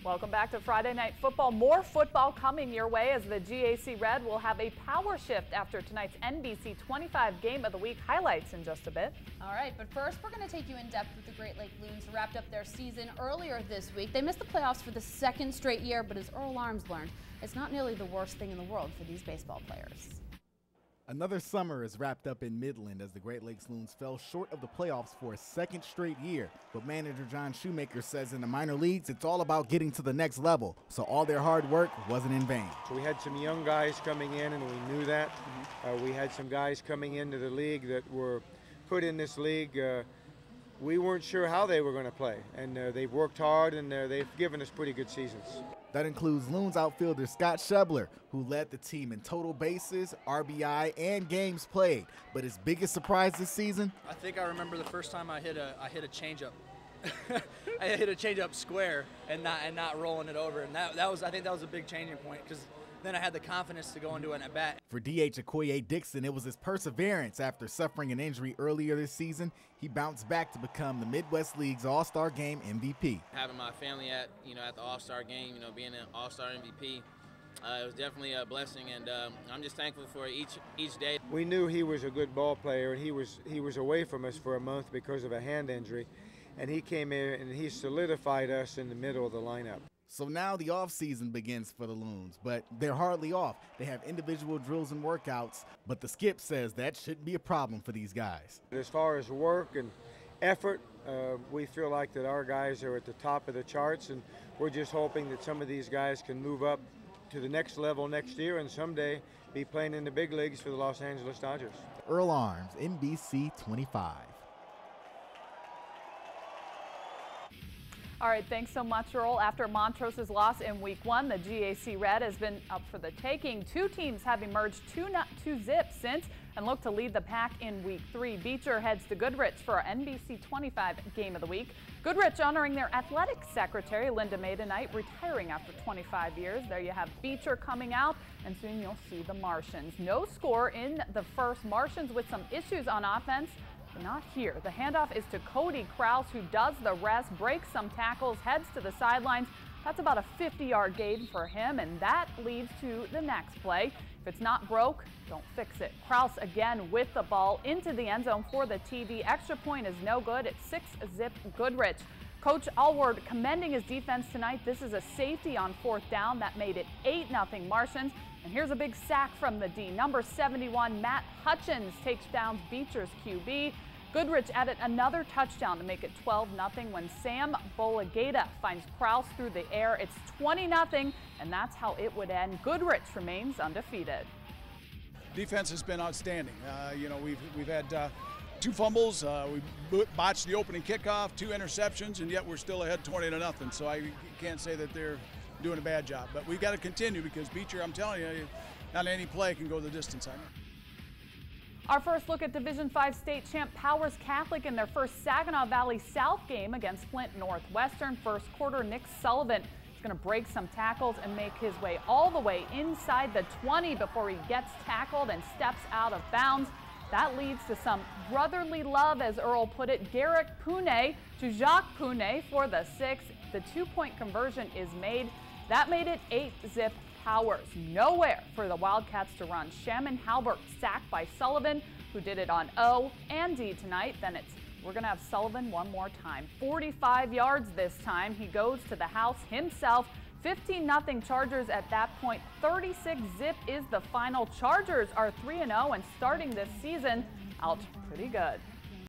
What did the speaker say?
Welcome back to Friday Night Football. More football coming your way as the GAC Red will have a power shift after tonight's NBC25 Game of the Week highlights in just a bit. All right, but first we're going to take you in depth with the Great Lakes Loons, who wrapped up their season earlier this week. They missed the playoffs for the second straight year, but as Earl Arms learned, it's not nearly the worst thing in the world for these baseball players. Another summer is wrapped up in Midland as the Great Lakes Loons fell short of the playoffs for a second straight year. But manager John Shoemaker says in the minor leagues, it's all about getting to the next level. So all their hard work wasn't in vain. So we had some young guys coming in, and we knew that. We had some guys coming into the league that were put in this league. We weren't sure how they were going to play, and they've worked hard, and they've given us pretty good seasons. That includes Loons outfielder Scott Shebler, who led the team in total bases, RBI, and games played. But his biggest surprise this season? I think I remember the first time I hit a changeup. I hit a changeup square and not rolling it over, and I think that was a big changing point, because then I had the confidence to go into an at-bat. For DH Okoye Dixon, it was his perseverance after suffering an injury earlier this season. He bounced back to become the Midwest League's All-Star Game MVP. Having my family at the All-Star Game, being an All-Star MVP, it was definitely a blessing, and I'm just thankful for each day. We knew he was a good ball player, and he was away from us for a month because of a hand injury, and he came in and he solidified us in the middle of the lineup. So now the offseason begins for the Loons, but they're hardly off. They have individual drills and workouts, but the skip says that shouldn't be a problem for these guys. As far as work and effort, we feel like that our guys are at the top of the charts, and we're just hoping that some of these guys can move up to the next level next year and someday be playing in the big leagues for the Los Angeles Dodgers. Earl Arms, NBC25. All right, thanks so much, Earl. After Montrose's loss in Week 1, the GAC Red has been up for the taking. Two teams have emerged 2-0 since and look to lead the pack in Week 3. Beecher heads to Goodrich for our NBC25 Game of the Week. Goodrich honoring their athletics secretary, Linda May, tonight, retiring after 25 years. There you have Beecher coming out, and soon you'll see the Martians. No score in the first. Martians with some issues on offense. Not here. The handoff is to Cody Kraus, who does the rest, breaks some tackles, heads to the sidelines. That's about a 50-yard gain for him, and that leads to the next play. If it's not broke, don't fix it. Kraus again with the ball into the end zone for the TD. Extra point is no good. It's 6-zip Goodrich. Coach Allward commending his defense tonight. This is a safety on 4th down that made it 8-0 Martians. And here's a big sack from the D. Number 71, Matt Hutchins, takes down Beecher's QB. Goodrich added another touchdown to make it 12-0 when Sam Bolagata finds Kraus through the air. It's 20-0, and that's how it would end. Goodrich remains undefeated. Defense has been outstanding. We've had 2 fumbles. We botched the opening kickoff, 2 interceptions, and yet we're still ahead 20-0. So I can't say that they're doing a bad job. But we've got to continue, because Beecher, I'm telling you, not any play can go the distance on it. Our first look at Division 5 state champ Powers Catholic in their first Saginaw Valley South game against Flint Northwestern. First quarter, Nick Sullivan is going to break some tackles and make his way all the way inside the 20 before he gets tackled and steps out of bounds. That leads to some brotherly love, as Earl put it. Garrick Pune to Jacques Pune for the 6th. The 2-point conversion is made. That made it 8-zip Powers. Nowhere for the Wildcats to run. Shaman Halbert sacked by Sullivan, who did it on O and D tonight. Then we're going to have Sullivan one more time. 45 yards this time. He goes to the house himself. 15-0 Chargers at that point. 36-zip is the final. Chargers are 3-0 and starting this season out pretty good.